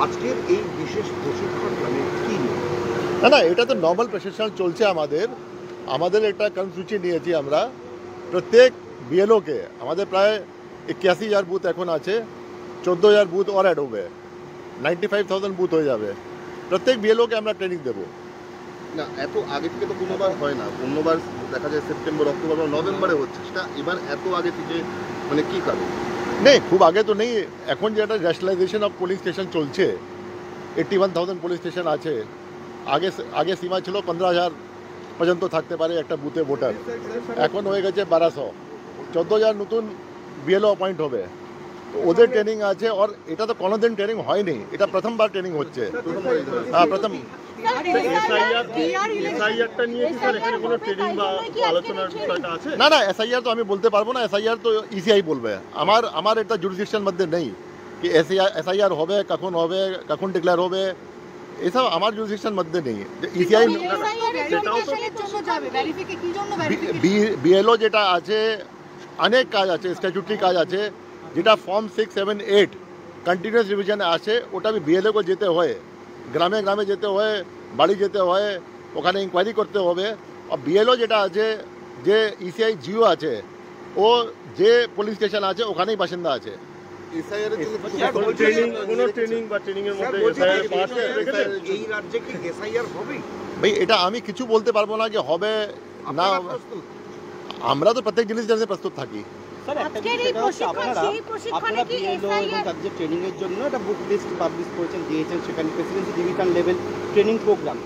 আজকের এই বিশেষ প্রশিক্ষণ মানে কি? না, এটা তো নর্মাল প্রশিক্ষণ চলছে। আমাদের একটা কর্মসূচি নিয়েছি আমরা। প্রত্যেক বিএলওকে আমাদের প্রায় 81,000 বুথ এখন আছে, 14,000 বুথ और অ্যাড হবে, 95,000 বুথ হয়ে যাবে। প্রত্যেক বিএলওকে আমরা ট্রেনিং দেবো। না, এত আগে থেকে তো কোনোবার হয় না, অন্যবার দেখা যায় সেপ্টেম্বর, অক্টোবর বা নভেম্বরে হচ্ছে, সেটা এবার এত আগে থেকে মানে কি কারণ? নেই, খুব আগে তো নেই। এখন যেটা রেশনালাইজেশন অফ পুলিশ স্টেশন চলছে, 81,000 পুলিশ স্টেশন আছে। আগে সীমা ছিল 15,000 পর্যন্ত থাকতে পারে একটা বুথে ভোটার, এখন হয়ে গেছে 1200। 14,000 নতুন বিএলও অ্যাপয়েন্ট হবে, তো ওদের ট্রেনিং আছে। আর এটা তো কোনোদিন ট্রেনিং হয়নি, এটা প্রথমবার ট্রেনিং হচ্ছে। হ্যাঁ, প্রথম। না, এসআইআর তো আমি বলতে পারবো না, এসআইআর তো ইসিআই বলবে। আমার এটা জুরিসডিকশন মধ্যে নেই কি এসআইআর হবে, কখন ডিক্লেয়ার হবে, এসব আমার জুরিসডিকশন মধ্যে নেই। ইসিআই বিএলও যেটা আছে, অনেক কাজ আছে, স্ট্যাচুটারি কাজ আছে, যেটা ফর্ম 6, 7, 8 কন্টিনিউয়াস রিভিশনে আছে, ওটা বিএলও को যেতে হয়, গ্রামে গ্রামে যেতে হয়, বাড়ি যেতে হয়, ওখানে ইনকোয়ারি করতে হবে। আর বিএলও যেটা আছে, যে ইসিআই জিও আছে, ও যে পুলিশ স্টেশন আছে ওখানেই বাসিন্দা আছে। ভাই এটা আমি কিছু বলতে পারবো না যে হবে না। আমরা তো প্রত্যেক জিনিস জানতে প্রস্তুত থাকি। ট্রেনিং প্রোগ্রাম,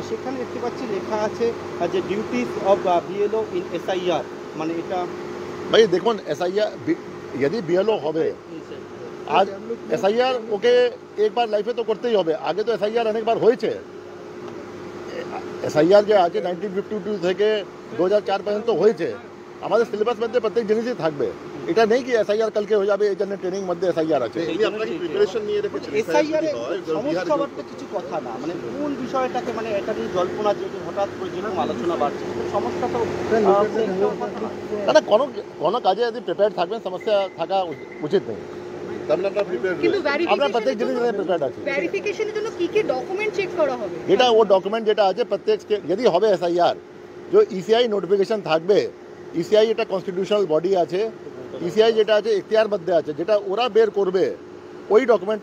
সেখানে দেখতে পাচ্ছি লেখা আছে যে duties of BLO in SIR, মানে এটা। ভাই দেখুন, এসআইআর यदि বিএলও হবে, আজ এসআইআর ওকে একবার লাইফে তো করতেই হবে। আগে তো এসআইআর অনেকবার হয়েছে। এসআইআর যে আছে 1952 থেকে 2004 পর্যন্ত হয়েছে। আমাদের সিলেবাস মধ্যে প্রত্যেক জিনিসই থাকবে। এটা নেই কি এসআইআর কালকে হয়ে যাবে, এই জন্য ট্রেনিং মধ্যে এসআইআর আছে। কিছু কথা না, মানে কোন বিষয়টাকে, মানে এটা নিয়ে জল্পনা যেহেতু হঠাৎ করে যেরকম আলোচনা বাড়ছে, সমস্যা তো না, কোনো কাজে যদি প্রিপেয়ার থাকবেন, সমস্যা থাকা উচিত নেই। আমরা প্রত্যেক জিনিস প্রিপেয়ার্ড আছি। ভেরিফিকেশনের জন্য কি কি ডকুমেন্ট চেক করা হবে? এটা ও ডকুমেন্ট যেটা আছে প্রত্যেক যদি হবে এসআইআর, যে ইসিআই নোটিফিকেশন থাকবে। ইসিআই এটা কনস্টিটিউশনাল বডি আছে, ইসিআই যেটা আছে এখতিয়ার মধ্যে আছে, যেটা ওরা বের করবে ওই ডকুমেন্ট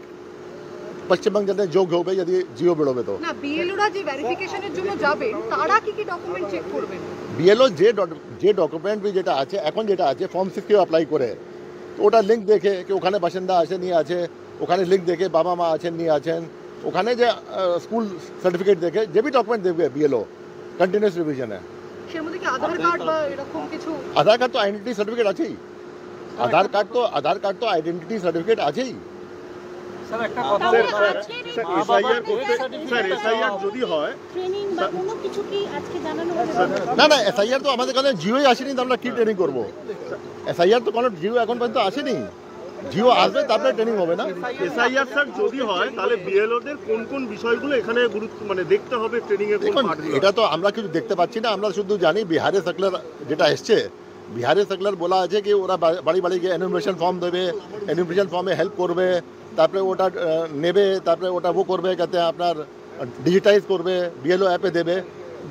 পশ্চিমবঙ্গের যোগ হবে যদি জিও বেরোবে। তো না, বিএলওরা যে ভেরিফিকেশনের জন্য যাবে তারা কি কি ডকুমেন্ট চেক করবেন? বিএলও যে ডকুমেন্ট যেটা আছে, এখন যেটা আছে ফর্ম 6 কেও অ্যাপ্লাই করে, তো ওটা লিঙ্ক দেখে কি ওখানে বাসিন্দা আছে নিয়ে আছে, ওখানে লিঙ্ক দেখে বাবা মা আছেন নিয়ে আছেন, ওখানে যে স্কুল সার্টিফিকেট দেখে যে বি ডকুমেন্ট দেবে বিএলও কন্টিনিউয়াস রিভিশনে। এর মধ্যে কি আধার কার্ড বা এরকম কিছু? আধার কার্ড তো আইডেন্টিটি সার্টিফিকেট আছেই। আধার কার্ড তো আইডেন্টিটি সার্টিফিকেট আছেই। না, এসআইআর তো আমাদের কাছে জিওই আসেনি, তো আমরা কি ট্রেনিং করবো? এসআইআর তো কোনো জিও এখন পর্যন্ত আসেনি। জিও আসবে তারপরে ট্রেনিং হবে না। এসআইআর স্যার যদি হয় তাহলে বিএলওদের কোন কোন বিষয়গুলো এখানে গুরুত্ব মানে দেখতে হবে ট্রেনিং এর? এটা তো আমরা কিছু দেখতে পাচ্ছি না। আমরা শুধু জানি বিহারের সার্কুলার যেটা এসছে, বিহারের সার্কুলার বলা আছে কি ওরা বাড়ি বাড়ি গিয়ে এনুমারেশন ফর্ম দেবে, এনুমারেশন ফর্মে হেল্প করবে, তারপরে ওটা নেবে, তারপরে ওটা করবে যাতে আপনার ডিজিটাইজ করবে, বিএলও অ্যাপে দেবে।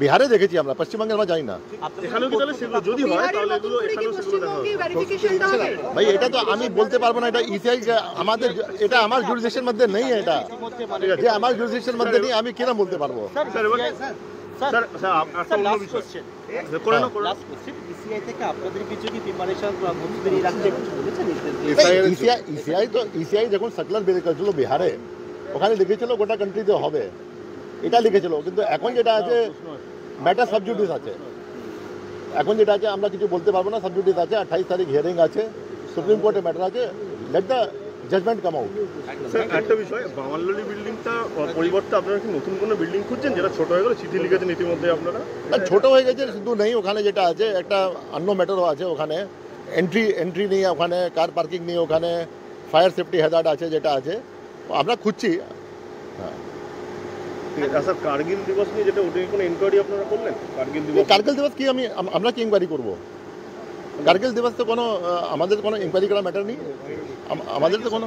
বিহারে দেখেছি আমরা, পশ্চিমবঙ্গে আমরা জানি না। ভাই এটা তো আমি বলতে পারবো না, এটা ইসিআই আমাদের, এটা আমার জুরিসডিকশন মধ্যে নেই। এটা যে আমার জুরিসডিকশন মধ্যে নেই, আমি কিনা বলতে পারবো? ইসিআই যখন সার্কুলার বের করেছিল বিহারে, ওখানে লিখেছিল গোটা কান্ট্রিতে হবে, এটা লিখেছিল। কিন্তু এখন যেটা আছে ম্যাটার সাবজুডিস আছে। এখন যেটা আছে আমরা কিছু বলতে পারবো না, সাবজুডিস আছে। 28 তারিখ হিয়ারিং আছে, সুপ্রিম কোর্টে ম্যাটার আছে। Let the judgment come out. একটা বিষয়, বাঙালি বিল্ডিংটা পরিবর্তে আপনারা কি নতুন কোনো বিল্ডিং খুঁজছেন যেটা ছোট হয়ে গেল? চিঠি লিখেছেন ইতিমধ্যে আপনারা? ছোট হয়ে গেছে শুধু নেই, ওখানে যেটা আছে একটা অন্য ম্যাটারও আছে। ওখানে এন্ট্রি নেই, ওখানে কার পার্কিং নেই, ওখানে ফায়ার সেফটি হ্যাজার্ড আছে যেটা আছে, আমরা খুঁজছি। হ্যাঁ, স্যার কার্গিল দিবস নিয়ে যেটা, ওটা কোনো ইনকোয়ারি আপনারা করলেন? কার্গিল দিবস কি আমরা কি ইনকোয়ারি করবো? কার্গিল দিবস তো কোনো আমাদের কোনো ইনকোয়ারি করা ম্যাটার নেই। আমাদের তো কোনো